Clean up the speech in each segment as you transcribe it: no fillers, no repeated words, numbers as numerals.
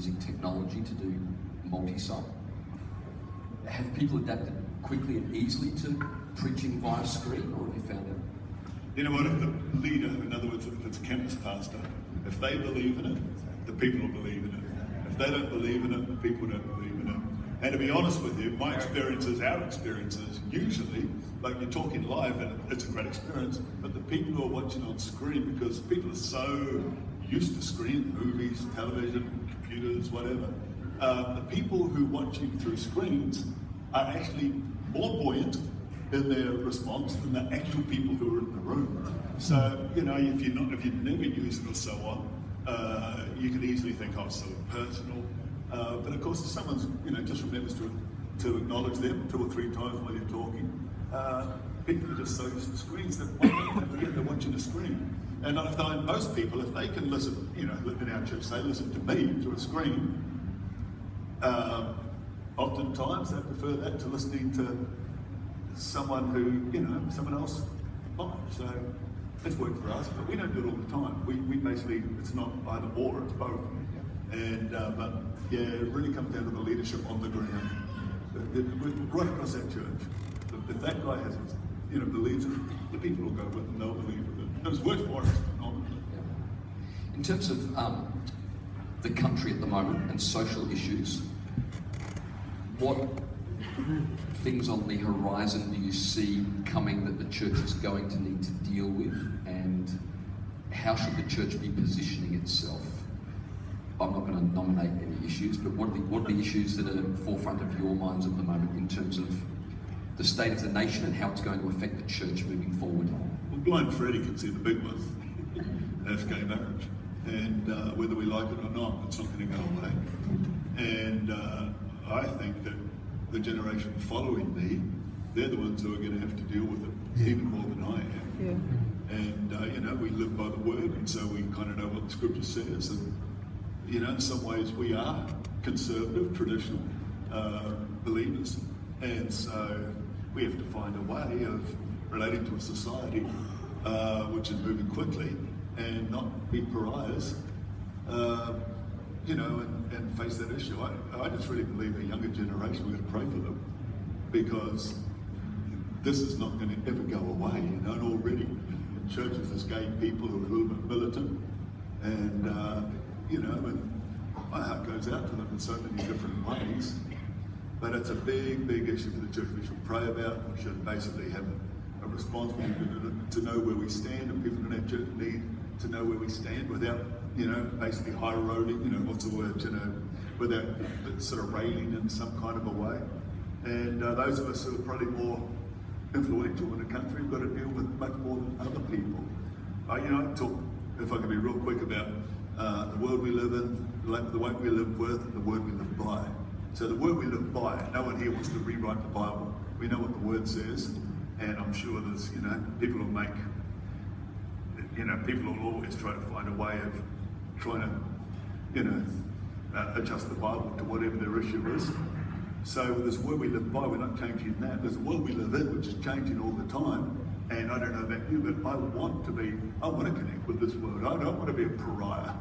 using technology to do multi-site. Have people adapted quickly and easily to preaching via screen, or have you found it? You know what, if the leader, in other words, if it's a campus pastor, if they believe in it, the people will believe in it. If they don't believe in it, the people don't believe in it. And to be honest with you, my experiences, our experiences, usually, like you're talking live and it's a great experience, but the people who are watching on screen, because people are so used to screen, movies, television, computers, whatever, the people who watch you through screens are actually more buoyant in their response than the actual people who are in the room. So, you know, if you've never used it or so on, you can easily think, oh, it's so impersonal. But of course, if someone's, you know, just remembers to acknowledge them 2 or 3 times while you're talking, people are just so used to screens that they forget they're watching a screen. And I find most people, if they can listen, you know, in our church, they listen to me through a screen, oftentimes they prefer that to listening to someone who, you know, someone else live. So it's worked for us, but we don't do it all the time. We basically, it's not either or, it's both. And but yeah, it really comes down to the leadership on the ground. Right across that church. If that guy has, you know, believes it, the people will go with it and they'll believe it. It's worked for us, phenomenally. In terms of the country at the moment and social issues, what things on the horizon do you see coming that the church is going to need to deal with, and how should the church be positioning itself? I'm not going to nominate any issues, but what are the issues that are at the forefront of your minds at the moment in terms of the state of the nation and how it's going to affect the church moving forward? Well, Blind Freddie can see the big one. That's gay marriage. And whether we like it or not, it's not going to go away. And I think that the generation following me, they're the ones who are going to have to deal with it even more than I am. Yeah. And you know, we live by the word, and so we kind of know what the scripture says. And you know, in some ways we are conservative, traditional believers, and so we have to find a way of relating to a society which is moving quickly and not be pariahs, you know, and face that issue. I just really believe the younger generation, we're going to pray for them, because this is not going to ever go away, you know. And already in churches there's gay people who are a little bit militant, and you know, and my heart goes out to them in so many different ways. But it's a big, big issue for the church. We should pray about. We should basically have a response. We need to know where we stand, and people in our church need to know where we stand without, you know, basically high roading, you know, what's the word, you know, without sort of railing in some kind of a way. And those of us who are probably more influential in the country have got to deal with much more than other people. You know, I talk, if I can be real quick, about the world we live in, the way we live with, and the word we live by. So the word we live by, no one here wants to rewrite the Bible. We know what the word says, and I'm sure there's, you know, people will make, you know, people will always try to find a way of trying to, you know, adjust the Bible to whatever their issue is. So with this word we live by, we're not changing that. There's a world we live in which is changing all the time. And I don't know about you, but I want to connect with this world. I don't want to be a pariah.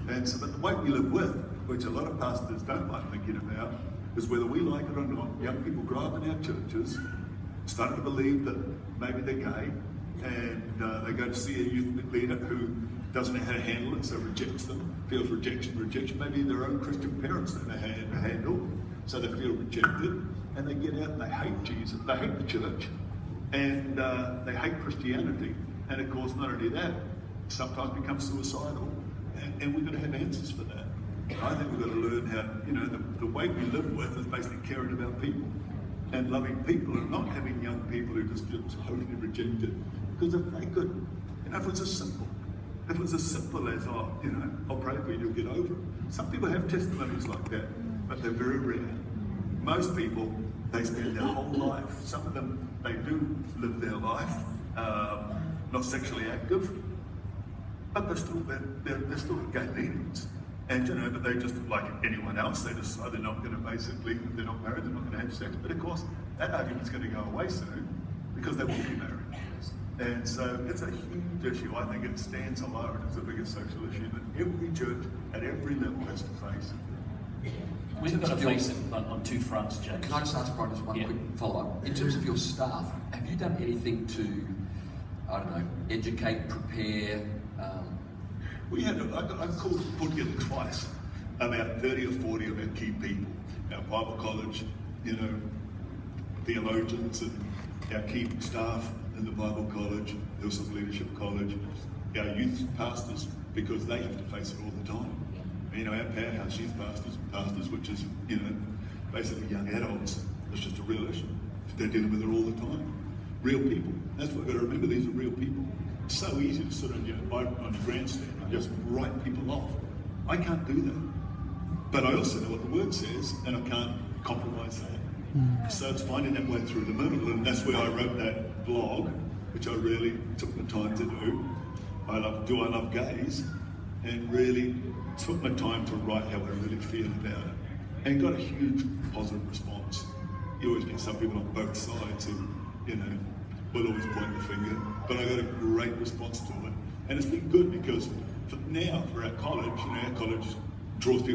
And so, but the way we live with, which a lot of pastors don't like thinking about, is whether we like it or not. Young people grow up in our churches, starting to believe that maybe they're gay, and they go to see a youth leader who doesn't know how to handle it, so rejects them, feels rejection. Maybe their own Christian parents don't know how to handle, so they feel rejected, and they get out and they hate Jesus, they hate the church, and they hate Christianity. And of course, not only that, sometimes become suicidal, and we've got to have answers for that. I think we've got to learn how, you know, the way we live with is basically caring about people and loving people, and not having young people who just feel totally rejected. Because if they could, you know, if it's as simple as, oh, you know, I'll pray for you, you'll get over it. Some people have testimonies like that, but they're very rare. Most people, they spend their whole life, some of them, they do live their life, not sexually active, but they're still gay leaders. And you know, but they just, like anyone else, they decide they're not going to basically, if they're not married, they're not going to have sex. But of course, that argument's going to go away soon, because they will be married. And so it's a huge issue. I think it stands alone as the biggest social issue that every church at every level has to face. We've got to face it on two fronts, James. Can I just ask Brian just one quick follow-up? In terms of your staff, have you done anything to, I don't know, educate, prepare? We had, I put together twice about 30 or 40 of our key people, our Bible college, theologians and our key staff in the Bible college, Hillsong Leadership College, our youth pastors, because they have to face it all the time. Our powerhouse youth pastors, which is, basically young adults, it's just a real issue. They're dealing with it all the time. Real people. That's what we've got to remember, these are real people. It's so easy to sit on your grandstand and just write people off. I can't do that. But I also know what the word says, and I can't compromise that. So it's finding that way through the middle, and that's where I wrote that blog, which I really took the time to do. I love gays, and really took my time to write how I really feel about it, and got a huge positive response. You always get some people on both sides who, will always point the finger, but I got a great response to it, and it's been good because for our college, our college draws people